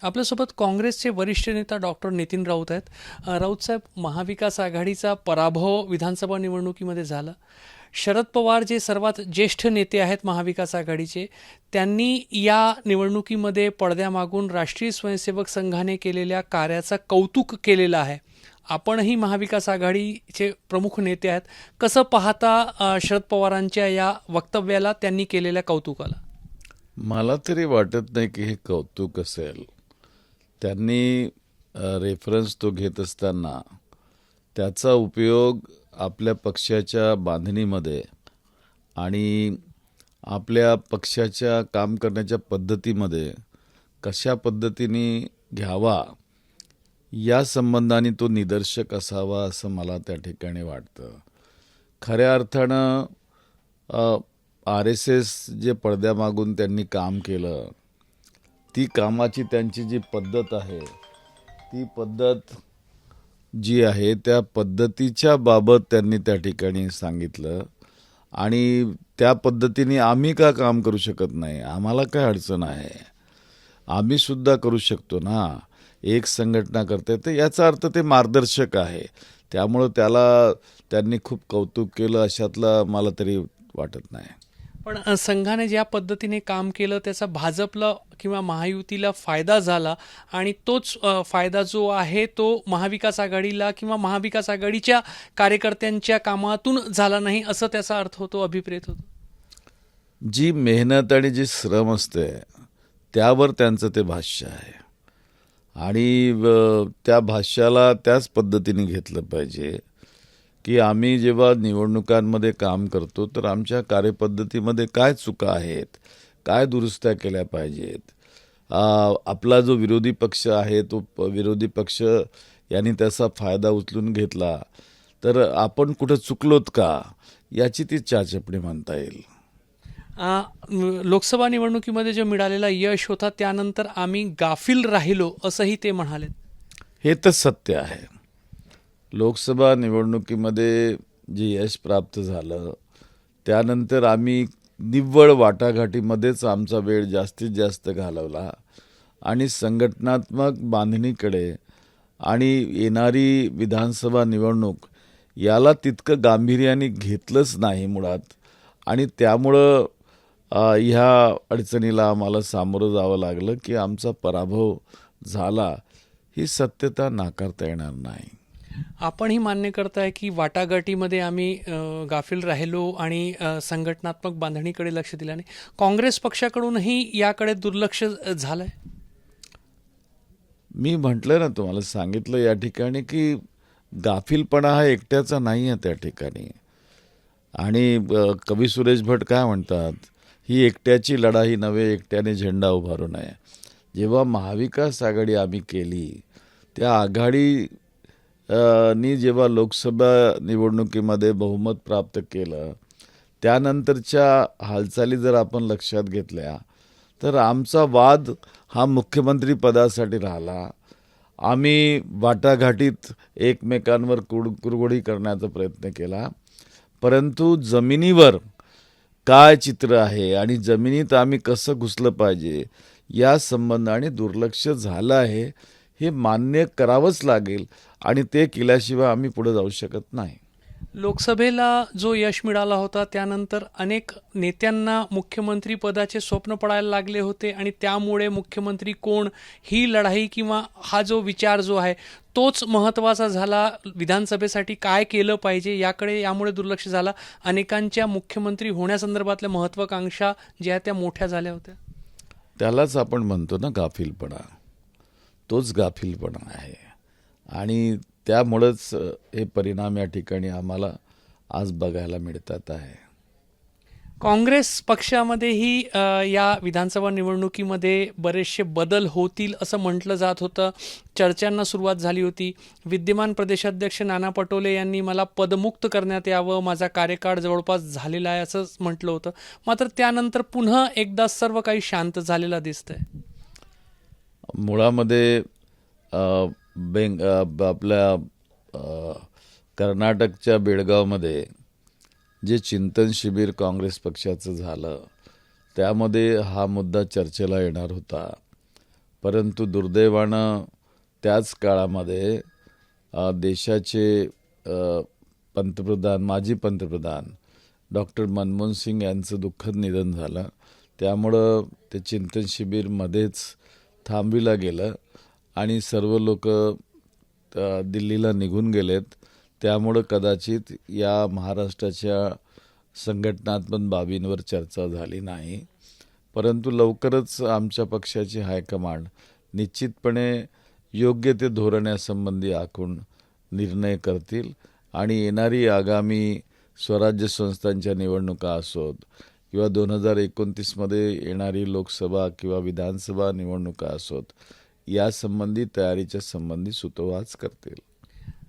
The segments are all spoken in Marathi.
आपल्यासोबत काँग्रेसचे वरिष्ठ नेता डॉक्टर नितीन राऊत आहेत. राऊत साहेब, महाविकास आघाडीचा पराभव विधानसभा निवडणुकीमध्ये झाला. शरद पवार जे सर्वात ज्येष्ठ नेते आहेत महाविकास आघाडीचे, त्यांनी या निवडणुकीमध्ये पडद्यामागून राष्ट्रीय स्वयंसेवक संघाने केलेल्या कार्याचं कौतुक केलेलं आहे. आपणही महाविकास आघाडीचे प्रमुख नेते आहेत. कसं पाहता शरद पवारांच्या या वक्तव्याला, त्यांनी केलेल्या कौतुकाला? मला तरी वाटत नाही की हे कौतुक असेल. त्यांनी रेफरन्स तो घेत असताना त्याचा उपयोग आपल्या पक्षाच्या बांधणीमध्ये आणि आपल्या पक्षाच्या काम करण्याच्या पद्धतीमध्ये कशा पद्धतीने घ्यावा या संबंधाने तो निदर्शक असावा असं मला त्या ठिकाणी वाटतं. खऱ्या अर्थानं RSS जे पडद्यामागून त्यांनी काम केलं, ती कामाची त्यांची जी पद्धत आहे, ती पद्धत जी आहे त्या पद्धतीच्या बाबत त्यांनी त्या ठिकाणी सांगितलं. आणि त्या पद्धतीने आम्ही का काम करू शकत नाही? आम्हाला काय अडचण आहे? आम्ही सुद्धा करू शकतो ना. एक संघटना करते तर याचा अर्थ ते मार्गदर्शक आहे. त्यामुळं त्यांनी खूप कौतुक केलं अशातलं मला तरी वाटत नाही. पण संघाने ज्या पद्धतीने काम केलं त्याचा भाजपला किंवा महायुतीला फायदा झाला, आणि तोच फायदा जो आहे तो महाविकास आघाडीला किंवा महाविकास आघाडीच्या कार्यकर्त्यांच्या कामातून झाला नाही, असं त्याचा अर्थ होतो, अभिप्रेत होतो. जी मेहनत आणि जी श्रम असते त्यावर त्यांचं ते भाष्य आहे. आणि त्या भाष्याला त्याच पद्धतीने घेतलं पाहिजे की आम्ही जेव्हा निवडणुकांमध्ये काम करतो तर आमच्या कार्यपद्धतीमध्ये काय चुका आहेत, काय दुरुस्त्या केल्या पाहिजेत. आपला जो विरोधी पक्ष आहे तो विरोधी पक्ष यांनी त्याचा फायदा उचलून घेतला तर आपण कुठं चुकलोत का याची ती चाचपणी म्हणता येईल. लोकसभा निवडणुकीमध्ये जो मिळालेला यश होता त्यानंतर आम्ही गाफील राहिलो, असंही ते म्हणाले. हे तर सत्य आहे. लोकसभा निवडणुकीमध्ये जे यश प्राप्त झालं त्यानंतर आम्ही निव्वळ वाटाघाटीमध्येच आमचा वेळ जास्तीत जास्त घालवला आणि संघटनात्मक बांधणीकडे आणि येणारी विधानसभा निवडणूक याला तितकं गांभीर्याने घेतलंच नाही मुळात. आणि त्यामुळं ह्या अडचणीला आम्हाला सामोरं जावं लागलं की आमचा पराभव झाला, ही सत्यता नाकारता येणार नाही. आपणही मान्य करताय की वाटाघाटीमध्ये आम्ही गाफील राहिलो आणि संघटनात्मक बांधणीकडे लक्ष दिलं नाही. काँग्रेस पक्षाकडूनही याकडे दुर्लक्ष झालंय. मी म्हटलं ना, तुम्हाला सांगितलं या ठिकाणी की गाफीलपणा हा एकट्याचा नाही आहे त्या ठिकाणी. आणि कवी सुरेश भट काय म्हणतात, ही एकट्याची लढाई नव्हे, एकट्याने झेंडा उभारू नये. जेव्हा महाविकास आघाडी आम्ही केली त्या आघाडी नी जेव्हा लोकसभा निवडणुकीमध्ये बहुमत प्राप्त केलं त्यानंतरच्या हालचाली जर आपण लक्षात घेतल्या तर आमचा वाद हा मुख्यमंत्री पदासाठी राहिला. आम्ही वाटाघाटीत एकमेकांवर कुरघोडी करण्याचा प्रयत्न केला, परंतु जमिनीवर काय चित्र आहे आणि जमिनीत आम्ही कसं घुसलं पाहिजे या संबंधाने दुर्लक्ष झालं आहे, हे मान्य करावंच लागेल. आणि ते केल्याशिवाय आम्ही पुढे जाऊ शकत नाही. लोकसभेला जो यश मिळाला होता त्यानंतर अनेक नेत्यांना मुख्यमंत्री पदाचे स्वप्न पडायला लागले होते, आणि त्यामुळे मुख्यमंत्री कोण ही लढाई किंवा हा जो विचार जो आहे तोच महत्त्वाचा झाला. विधानसभेसाठी काय केलं पाहिजे यामुळे दुर्लक्ष झाला. अनेकांच्या मुख्यमंत्री होण्यासंदर्भातल्या महत्त्वाकांक्षा ज्या त्या मोठ्या झाल्या होत्या. त्यालाच आपण म्हणतो ना गाफीलपणा. तोच गाफीलपणा आहे आणि त्यामुळंच हे परिणाम या ठिकाणी आम्हाला आज बघायला मिळतात आहे. काँग्रेस पक्षामध्येही या विधानसभा निवडणुकीमध्ये बरेचसे बदल होतील असं म्हटलं जात होतं. चर्चांना सुरुवात झाली होती. विद्यमान प्रदेशाध्यक्ष नाना पटोले यांनी मला पदमुक्त करण्यात यावं, माझा कार्यकाळ जवळपास झालेला आहे असंच म्हटलं होतं. मात्र त्यानंतर पुन्हा एकदा सर्व काही शांत झालेलं दिसतंय. मुळामध्ये आपल्या कर्नाटकच्या बेळगावमध्ये जे चिंतन शिबिर काँग्रेस पक्षाचं झालं त्यामध्ये हा मुद्दा चर्चेला येणार होता. परंतु दुर्दैवानं त्याच काळामध्ये देशाचे माजी पंतप्रधान डॉक्टर मनमोहन सिंग यांचं दुःखद निधन झालं. त्यामुळं ते चिंतन शिबिर मध्येच थांबविलं गेलं आणि सर्व लोक दिल्लीला निघून गेलेत. त्यामुळं कदाचित या महाराष्ट्राच्या संघटनात्मक बाबींवर चर्चा झाली नाही. परंतु लवकरच आमच्या पक्षाची हायकमांड निश्चितपणे योग्य ते धोरणासंबंधी आखून निर्णय करतील आणि येणारी आगामी स्वराज्य संस्थांच्या निवडणुका असोत किंवा 2029मध्ये येणारी लोकसभा किंवा विधानसभा निवडणुका असोत, यासंबंधी तयारीच्या संबंधी सुतोवाच करतील.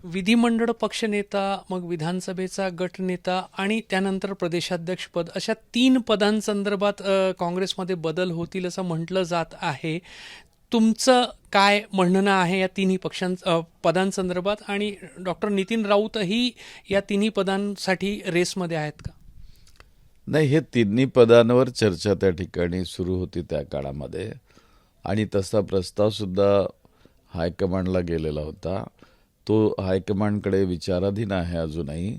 विधिमंडळ पक्षनेता, मग विधानसभेचा गटनेता आणि त्यानंतर प्रदेशाध्यक्षपद, अशा 3 पदांसंदर्भात काँग्रेसमध्ये बदल होतील असं म्हटलं जात आहे. तुमचं काय म्हणणं आहे या तिन्ही पदांसंदर्भात, आणि डॉक्टर नितीन राऊतही या तिन्ही पदांसाठी रेसमध्ये आहेत का? नाही, हे तिन्ही पदांवर चर्चा त्या ठिकाणी सुरू होती त्या काळामध्ये आणि तसा प्रस्तावसुद्धा हायकमांडला गेलेला होता. तो हायकमांडकडे विचाराधीन आहे अजूनही.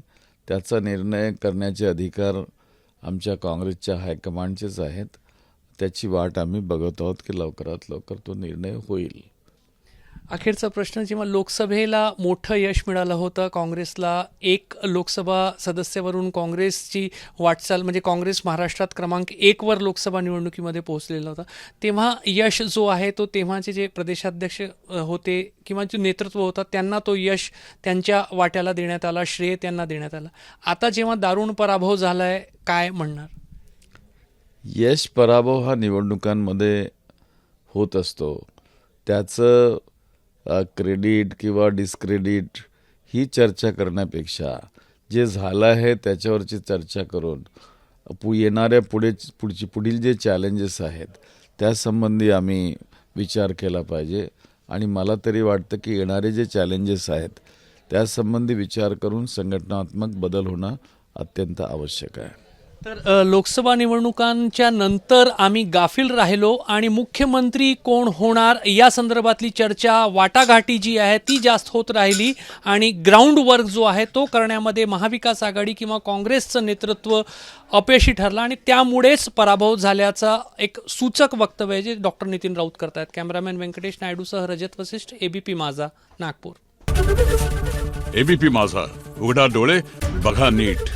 त्याचा निर्णय करण्याचे अधिकार आमच्या काँग्रेसच्या हायकमांडचेच आहेत. त्याची वाट आम्ही बघत आहोत की लवकरात लवकर तो निर्णय होईल. अखेरचा प्रश्न, जेव्हा लोकसभेला मोठं यश मिळालं होतं काँग्रेसला, 1 लोकसभा सदस्यावरून काँग्रेसची वाटचाल, म्हणजे काँग्रेस महाराष्ट्रात क्रमांक 1 वर लोकसभा निवडणुकीमध्ये पोहोचलेला होता, तेव्हा यश जो आहे तो तेव्हाचे जे प्रदेशाध्यक्ष होते किंवा जे नेतृत्व होतं त्यांना तो यश त्यांच्या वाट्याला देण्यात आला, श्रेय त्यांना देण्यात आलं. आता जेव्हा दारुण पराभव झाला आहे, काय म्हणणार? यश पराभव हा निवडणुकांमध्ये होत असतो. त्याचं क्रेडिट किंवा डिस्क्रेडिट ही चर्चा करण्यापेक्षा जे झालं आहे त्याच्यावरची चर्चा करून येणाऱ्या पुढील जे चॅलेंजेस आहेत त्यासंबंधी आम्ही विचार केला पाहिजे. आणि मला तरी वाटतं की येणारे जे चॅलेंजेस आहेत त्यासंबंधी विचार करून संघटनात्मक बदल होणं अत्यंत आवश्यक आहे. तर लोकसभा निवडणुकांच्या नंतर आम्ही गाफील राहिलो आणि मुख्यमंत्री कोण होणार या संदर्भातली चर्चा, वाटाघाटी जी आहे ती जास्त होत राहिली आणि ग्राउंड वर्क जो आहे तो करण्यामध्ये महाविकास आघाडी किंवा काँग्रेसचं नेतृत्व अपयशी ठरलं आणि त्यामुळेच पराभव झाल्याचा एक सूचक वक्तव्य जे डॉक्टर नितीन राऊत करतायत. कॅमेरामॅन व्यंकटेश नायडूसह रजत वसिष्ठ, एबीपी माझा, नागपूर. एबीपी माझा, उघडा डोळे बघा नीट.